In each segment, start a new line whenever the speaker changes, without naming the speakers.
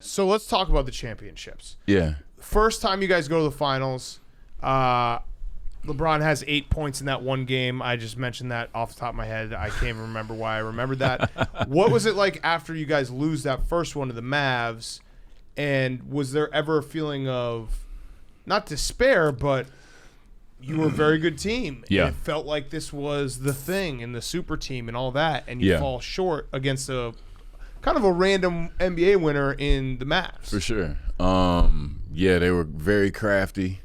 So let's talk about the championships.
Yeah.
First time you guys go to the finals, LeBron has 8 points in that one game. I just mentioned that off the top of my head. I can't even remember why I remembered that. What was it like after you guys lose that first one to the Mavs? And was there ever a feeling of, not despair, but you were a very good team.
Yeah.
And it felt like this was the thing and the super team and all that, and you fall short against a kind of a random NBA winner in the Mavs.
For sure. Yeah, they were very crafty,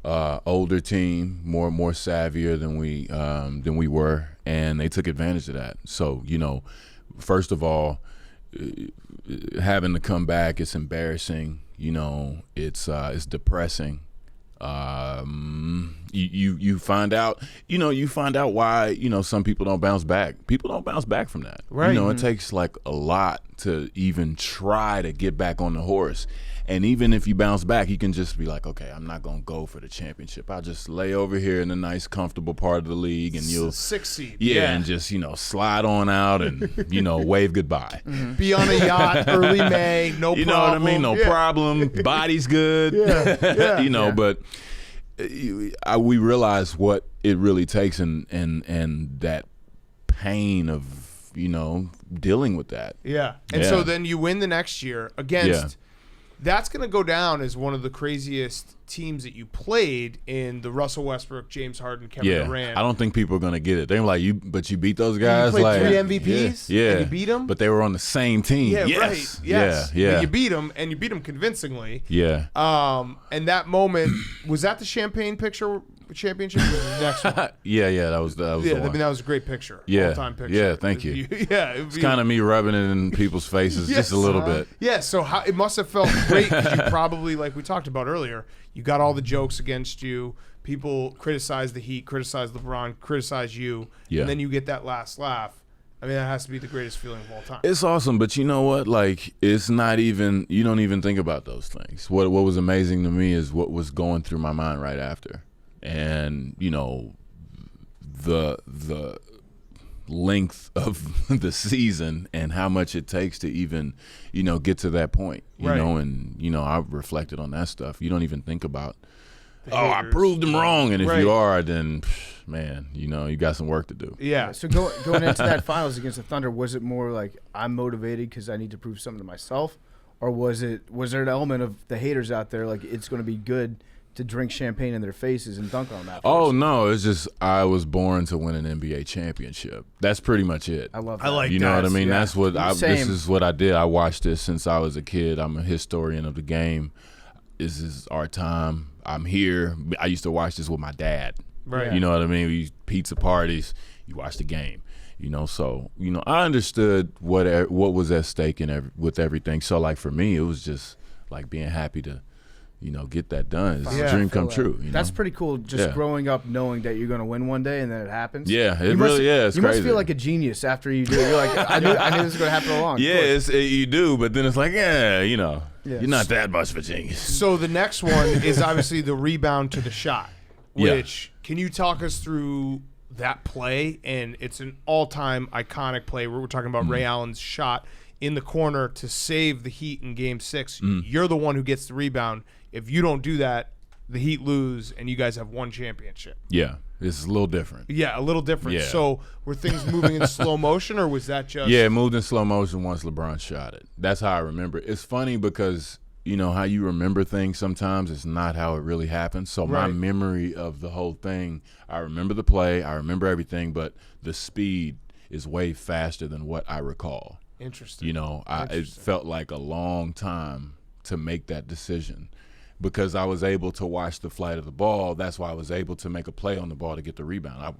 older team, more savvier than we were, and they took advantage of that. So, first of all, having to come back, it's embarrassing. It's depressing. You find out why, some people don't bounce back. People don't bounce back from that.
Right.
It takes like a lot to even try to get back on the horse. And even if you bounce back, you can just be like, okay, I'm not going to go for the championship. I'll just lay over here in a nice, comfortable part of the league, and you'll
6 seed.
Yeah, and just, slide on out and, wave goodbye.
Mm-hmm. Be on a yacht early May, no problem.
You know what I mean? No problem. Body's good. But we realize what it really takes and that pain of, dealing with that.
Yeah. And so then you win the next year against that's going to go down as one of the craziest teams that you played in the Russell Westbrook, James Harden, Kevin Durant.
I don't think people are going to get it. They're like, you beat those guys.
You played
like
3 MVPs?
Yeah.
And you beat them?
But they were on the same team.
Yeah,
yes.
right. Yes.
Yeah.
But you beat them, and you beat them convincingly.
Yeah.
And that moment, was that the champagne picture championship? Or was it the next one?
Yeah. That was the one.
That was a great picture.
Yeah.
All-time picture.
Yeah, thank you.
It's
kind of me rubbing it in people's faces just a little bit.
Yeah, so it must have felt great because you probably, like we talked about earlier, you got all the jokes against you. People criticize the Heat, criticize LeBron, criticize you, and then you get that last laugh. I mean, that has to be the greatest feeling of all time.
It's awesome, but you know what? Like, it's not even, you don't even think about those things. What was amazing to me is what was going through my mind right after. And, the length of the season and how much it takes to even, get to that point, you know, and, I reflected on that stuff. You don't even think about, I proved them wrong. And if you are, then, man, you got some work to do.
Yeah.
So going into that finals against the Thunder, was it more like I'm motivated because I need to prove something to myself? Or was there an element of the haters out there, like it's going to be good to drink champagne in their faces and dunk on that?
Oh, no, it's just I was born to win an NBA championship. That's pretty much it.
I love that.
I like
You know
that.
what I mean?
Yeah.
That's what this is what I did. I watched this since I was a kid. I'm a historian of the game. This is our time. I'm here. I used to watch this with my dad.
Right.
You know what I mean? We pizza parties. You watch the game. So I understood what was at stake with everything. So like for me, it was just like being happy to, get that done. It's a dream come true.
That's pretty cool. Just growing up knowing that you're going to win one day and then it happens.
Yeah, it really is.
You must feel like a genius after you do it. You're like, I knew this was going to happen all along.
Yeah, you do, but then it's like, you're not that much of a genius.
So the next one is obviously the rebound to the shot, which can you talk us through that play? And it's an all-time iconic play. We're talking about Ray Allen's shot in the corner to save the Heat in Game 6. You're the one who gets the rebound. If you don't do that, the Heat lose, and you guys have one championship.
Yeah, it's a little different.
Yeah, a little different.
Yeah.
So were things moving in slow motion, or was that just...
Yeah, it moved in slow motion once LeBron shot it. That's how I remember it. It's funny because, how you remember things sometimes is not how it really happens. So my memory of the whole thing, I remember the play, I remember everything, but the speed is way faster than what I recall.
Interesting.
It felt like a long time to make that decision. Because I was able to watch the flight of the ball, that's why I was able to make a play on the ball to get the rebound.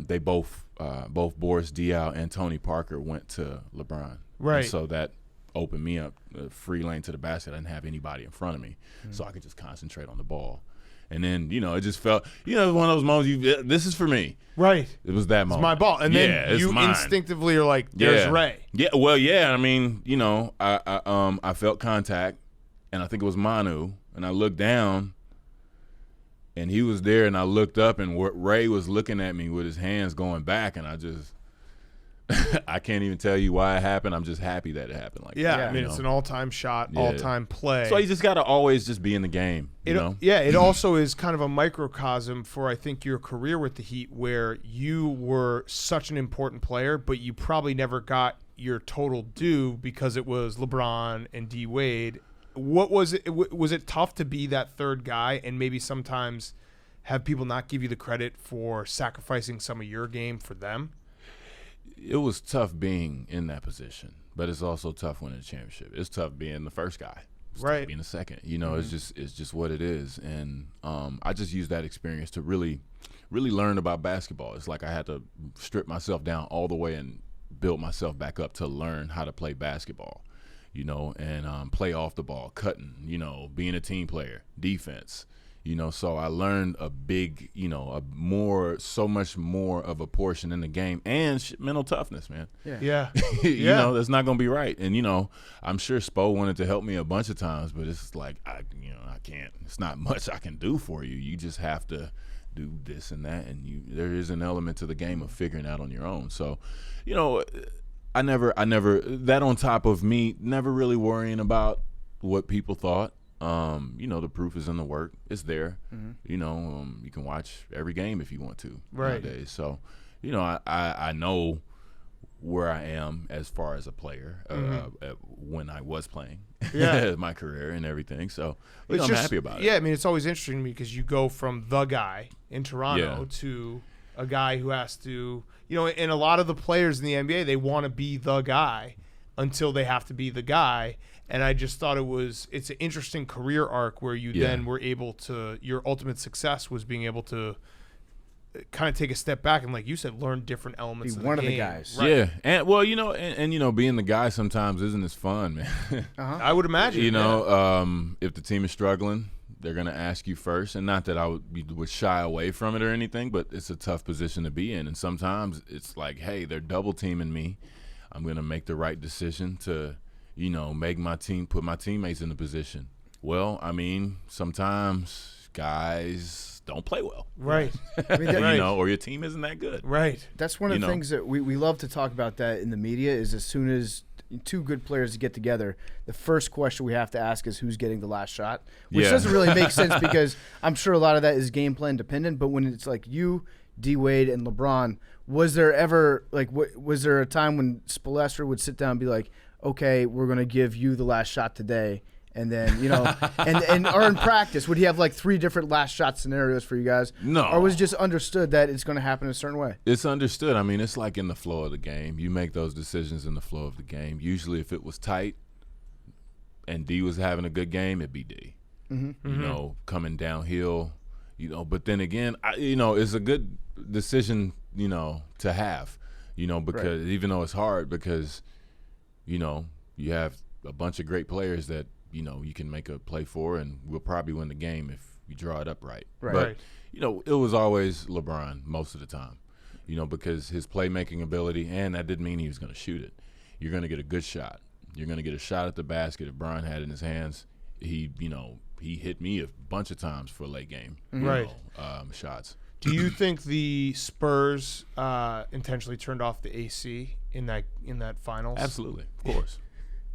They both Boris Diaw and Tony Parker went to LeBron.
Right.
And so that opened me up a free lane to the basket. I didn't have anybody in front of me, so I could just concentrate on the ball. And then, it just felt, one of those moments, this is for me.
Right.
It was that moment.
It's my ball. And then you instinctively are like, there's Ray.
Yeah, well, yeah. I mean, I felt contact. And I think it was Manu, and I looked down, and he was there, and I looked up, and Ray was looking at me with his hands going back, and I just I can't even tell you why it happened. I'm just happy that it happened like
Yeah,
that.
I mean, it's an all-time shot, all-time play.
So you just got to always just be in the game, you know?
Yeah, it also is kind of a microcosm for, I think, your career with the Heat, where you were such an important player, but you probably never got your total due because it was LeBron and D Wade. What was it? Was it tough to be that third guy and maybe sometimes have people not give you the credit for sacrificing some of your game for them?
It was tough being in that position, but it's also tough winning a championship. It's tough being the first guy, it's tough being the second. You know, it's just what it is. And I just used that experience to really learn about basketball. It's like I had to strip myself down all the way and build myself back up to learn how to play basketball, you know, and play off the ball, cutting, you know, being a team player, defense. You know, so I learned a big, you know, so much more of a portion in the game, and mental toughness, man.
Yeah.
You know, that's not gonna be right. And you know, I'm sure Spo wanted to help me a bunch of times, but it's like I can't. It's not much I can do for you. You just have to do this and that, and there is an element to the game of figuring out on your own. So, you know, I never that on top of me never really worrying about what people thought. You know, the proof is in the work. It's there. You know, you can watch every game if you want to nowadays. So, you know, I know where I am as far as a player when I was playing my career and everything. So, I'm happy about it.
Yeah, I mean, it's always interesting to me because you go from the guy in Toronto to a guy who has to, you know, and a lot of the players in the NBA, they want to be the guy until they have to be the guy. And I just thought it's an interesting career arc where you then were able to, your ultimate success was being able to kind of take a step back and, like you said, learn different elements of the game.
One of the guys.
Right.
Yeah. And well, you know, and you know, being the guy sometimes isn't as fun, man.
I would imagine.
You know, if the team is struggling, they're going to ask you first. And not that I would shy away from it or anything, but it's a tough position to be in. And sometimes it's like, hey, they're double teaming me. I'm going to make the right decision to, you know, put my teammates in the position. Well, I mean, sometimes guys don't play well.
Right.
I mean,
You know, or your team isn't that good.
Right.
That's one of the things that we love to talk about that in the media is as soon as two good players get together, the first question we have to ask is who's getting the last shot, which doesn't really make sense because I'm sure a lot of that is game plan dependent. But when it's like you, D Wade, and LeBron, was there ever was there a time when Spoelstra would sit down and be like, okay, we're going to give you the last shot today. And then, you know, or in practice, would he have like 3 different last shot scenarios for you guys?
No.
Or was it just understood that it's going to happen a certain way?
It's understood. I mean, it's like in the flow of the game. You make those decisions in the flow of the game. Usually if it was tight and D was having a good game, it'd be D. You know, coming downhill, you know. But then again, you know, it's a good decision, you know, to have, you know, because even though it's hard because, you know, you have a bunch of great players that, you know, you can make a play for, and we'll probably win the game if you draw it up right. But, you know, it was always LeBron most of the time, you know, because his playmaking ability, and that didn't mean he was going to shoot it. You're going to get a good shot. You're going to get a shot at the basket that Brian had in his hands. He, you know, he hit me a bunch of times for late game shots.
Do you think the Spurs intentionally turned off the AC in that finals?
Absolutely, of course.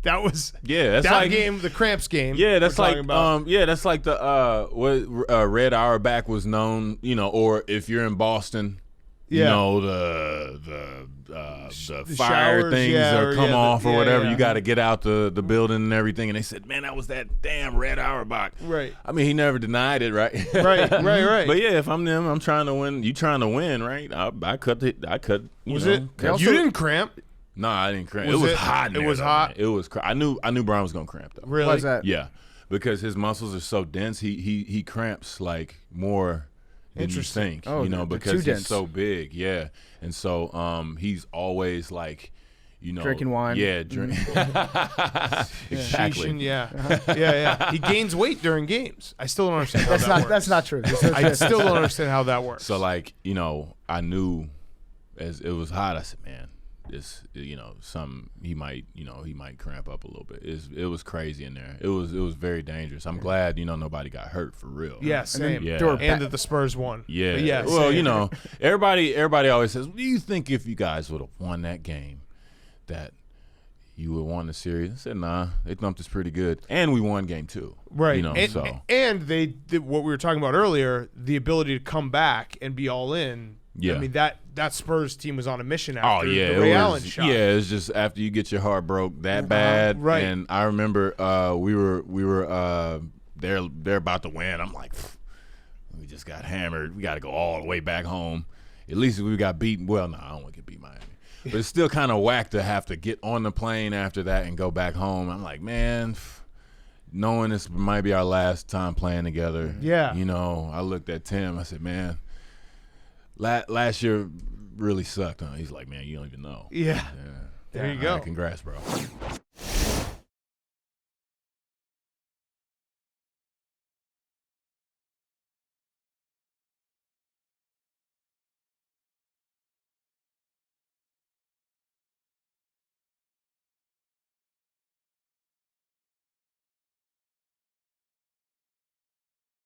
That was
that's
that
like,
game, the cramps game.
Yeah, that's like
that's
like the what Red Auerbach was known, you know, or if you're in Boston, you know, the fire
showers,
things or come off or whatever.
Yeah.
You got to get out the building and everything. And they said, man, that was that damn Red Auerbach.
Right.
I mean, he never denied it, right?
Right.
But yeah, if I'm them, I'm trying to win. You trying to win, right? I cut.
Was it? You didn't cramp.
No, I didn't cramp. It was hot.
It was hot.
Man. It was. I knew Brian was gonna cramp though.
Really?
Why is that?
Yeah, because his muscles are so dense. He cramps like more than you think.
Oh,
you know, because he's
dense.
so big. Yeah, and so he's always like, you know,
drinking wine.
Yeah, drink. Exactly.
Yeah. He gains weight during games. I still don't understand how that works.
That's not true.
I still don't understand how that works.
So like, you know, I knew as it was hot. I said, man, this, he might cramp up a little bit. It was crazy in there. It was very dangerous. I'm glad nobody got hurt for real.
Yeah, same.
Yeah.
And that the Spurs won.
Yeah.
But yeah.
Well,
same.
everybody always says, "Do you think if you guys would have won that game, that you would have won the series?" I said, "Nah, they thumped us pretty good, and we won game 2."
Right.
And
they did what we were talking about earlier, the ability to come back and be all in.
Yeah.
I mean, that Spurs team was on a mission after
the
Ray Allen shot.
Yeah, it's just after you get your heart broke that bad.
Right.
And I remember we were they're about to win. I'm like, we just got hammered. We got to go all the way back home. At least we got beaten. Well, no, I don't want to get beat Miami. But it's still kind of whack to have to get on the plane after that and go back home. I'm like, man, knowing this might be our last time playing together.
Yeah.
I looked at Tim. I said, man, last year really sucked, huh? He's like, man, you don't even know.
Yeah. There you go.
Congrats, bro.